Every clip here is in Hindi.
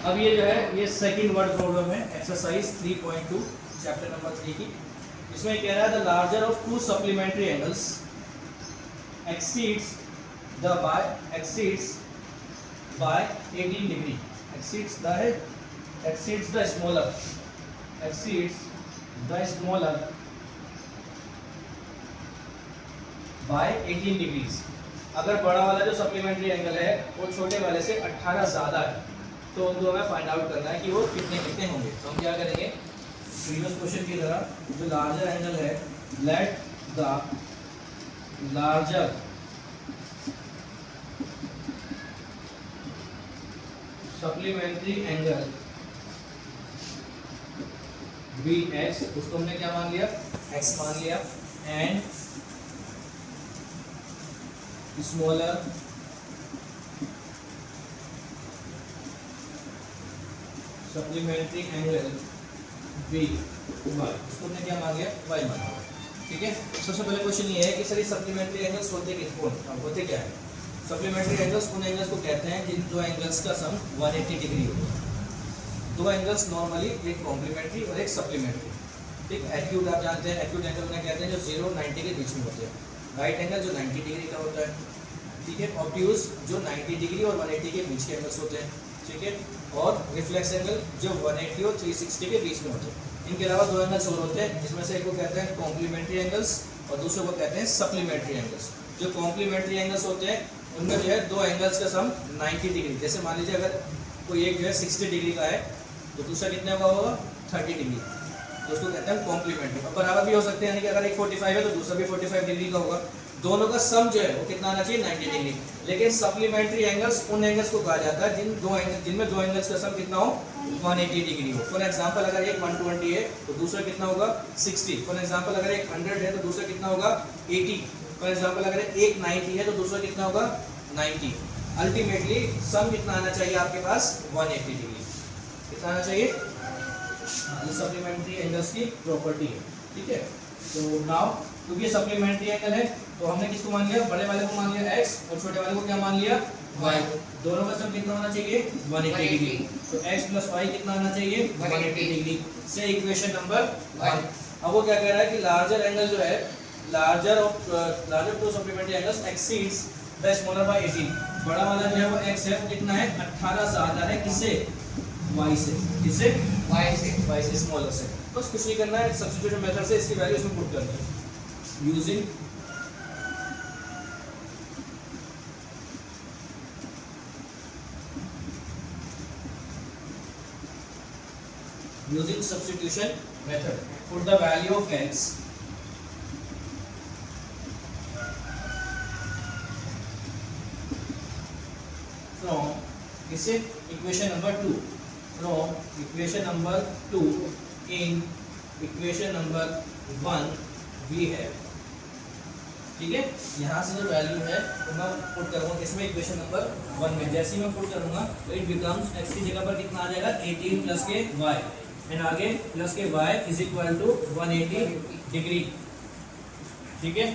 अब ये जो है ये सेकंड वर्ड प्रॉब्लम है एक्सरसाइज 3.2 चैप्टर नंबर 3 की। इसमें कह रहा है the larger of to supplementary angles exceeds by 18 degree exceeds the smaller by 18 degrees। अगर बड़ा वाला जो सप्लीमेंट्री एंगल है वो छोटे वाले से 18 ज़्यादा है तो उनको हमें फाइंड आउट करना है कि वो कितने कितने होंगे। तो हम क्या करेंगे, प्रीवियस क्वेश्चन की तरह जो लार्जर एंगल है, let the larger supplementary angle be x, उसको हमने क्या मान लिया, एक्स मान लिया, and smaller supplementary angle be y, उसको हमने क्या मान लिया, वाई मान लिया। ठीक है। सबसे पहले क्वेश्चन ये है कि सर ये सप्लीमेंट्री एंगल्स होते क्या है। सप्लीमेंट्री एंगल्स उन एंगल्स को कहते हैं जिन दो एंगल्स का सम 180 डिग्री होता है। दो एंगल्स नॉर्मली, एक कॉम्प्लीमेंट्री और एक सप्लीमेंट्री। ठीक, एक्यूट आप जानते हैं, एक्यूट एंगल उन्हें कहते हैं जो 0 और 90 के बीच में होते हैं। राइट एंगल जो 90 डिग्री का होता है, ठीक है। ऑब्ट्यूज जो 90 डिग्री और 180 के बीच के एंगल्स होते हैं, ठीक है। और रिफ्लेक्स एंगल जो 180 और 360 के बीच में होते हैं। इनके अलावा दो एंगल्स और होते हैं, जिसमें से एक को कहते हैं कॉम्प्लीमेंट्री एंगल्स और दूसरे को कहते हैं सप्लीमेंट्री एंगल्स। जो कॉम्प्लीमेंट्री एंगल्स होते हैं उनमें जो है दो एंगल्स का सम 90 डिग्री, जैसे मान लीजिए अगर कोई एक जो है 60 डिग्री का है तो दूसरा कितने का होगा, 30 डिग्री, तो उसको कहते हैं कॉम्प्लीमेंट्री। और बराबर भी हो सकते हैं, यानी कि अगर एक 45 है तो दूसरा भी 45 डिग्री का होगा। दोनों का सम जो है वो कितना आना चाहिए, 90 डिग्री। लेकिन सप्लीमेंट्री एंगल्स उन एंगल्स को कहा जाता है जिनमें दो एंगल्स का सम कितना हो, 180 डिग्री हो। फॉर एग्जांपल अगर एक 120 है तो दूसरा कितना होगा, 60। फॉर एग्जांपल अगर एक 100 है तो दूसरा कितना होगा, 80। फॉर एग्जांपल अगर एक 90 है तो दूसरा कितना होगा, 90। अल्टीमेटली सम कितना आना चाहिए आपके पास, 180 डिग्री। कितना आना चाहिए, ये सप्लीमेंट्री एंगल्स की प्रॉपर्टी है। ठीक है। तो नाउ क्योंकि ये सप्लीमेंट्री एंगल है तो हमने किसको मान लिया, बड़े वाले को मान लिया x और छोटे वाले को क्या मान लिया, y। दोनों का सम कितना होना चाहिए, 180 डिग्री। तो x प्लस y कितना आना चाहिए, 180 डिग्री से इक्वेशन नंबर 1। अब वो क्या कह रहा है कि लार्जर एंगल जो है, larger to supplementary angles exceeds the smaller by 18। बड़ा वाला जो है वो x है, वो कितना है, 18 ज्यादा है किससे, y से। किससे, y से स्मॉलर से। बस कुछ नहीं करना है, सब्स्टिट्यूशन मेथड से इसकी वैल्यू इसमें पुट करनी है using substitution method. Put the value of x from equation number 2 in equation number 1 we have। ठीक है। यहाँ से जो वैल्यू है तो मैं पुट करूँगा इसमें इक्वेशन नंबर 1 में। जैसे ही मैं पुट करूँगा तो इट बिकम्स x की जगह पर कितना आ जाएगा, 18 प्लस के y, एंड आगे प्लस के y is equal to 180 degree. ठीक है।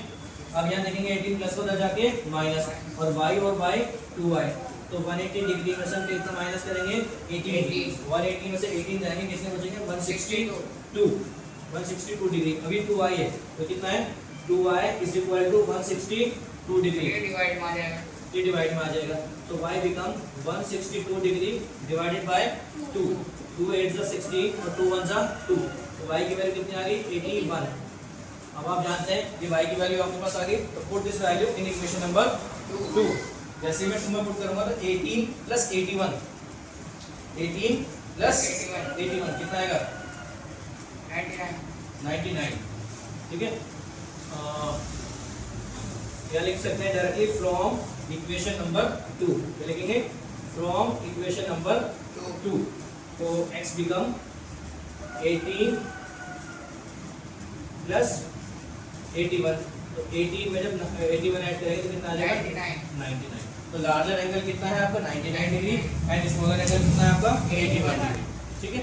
अब यहाँ देखेंगे 18 प्लस को उधर जाके माइनस, और y 2y, तो 180 डिग्री में से हम कितना माइनस करेंगे, 18। 180 में से 18 जाएंगे, कितने बचेंगे, 162 डिग्री। अभी 2y है तो कितना है, 2y is equal to 162 degree, divide में आ जाएगा। तो y become 162 degree divided by 2। 2 8 जा 16 और 2 1 जा 2, तो y की वैल्यू कितनी आ गई, 81। अब आप जानते हैं कि y की वैल्यू आपके पास आ गई, तो put this value in equation number 2। जैसे मैं 2 में पुट करूंगा तो 18 प्लस 81, 18 प्लस 81 कितना आएगा, 99। ठीक है। क्या लिख सकते हैं डायरेक्टली, फ्रॉम इक्वेशन नंबर 2 क्या लिखेंगे, फ्रॉम इक्वेशन नंबर 2। तो x बिकम 18 प्लस 81, तो 18 में जब 81 ऐड करेंगे तो कितना आ जाएगा, 99। तो लार्जर एंगल कितना है आपका, 99 डिग्री, एंड स्मॉलर एंगल कितना है आपका, 81 डिग्री। ठीक है।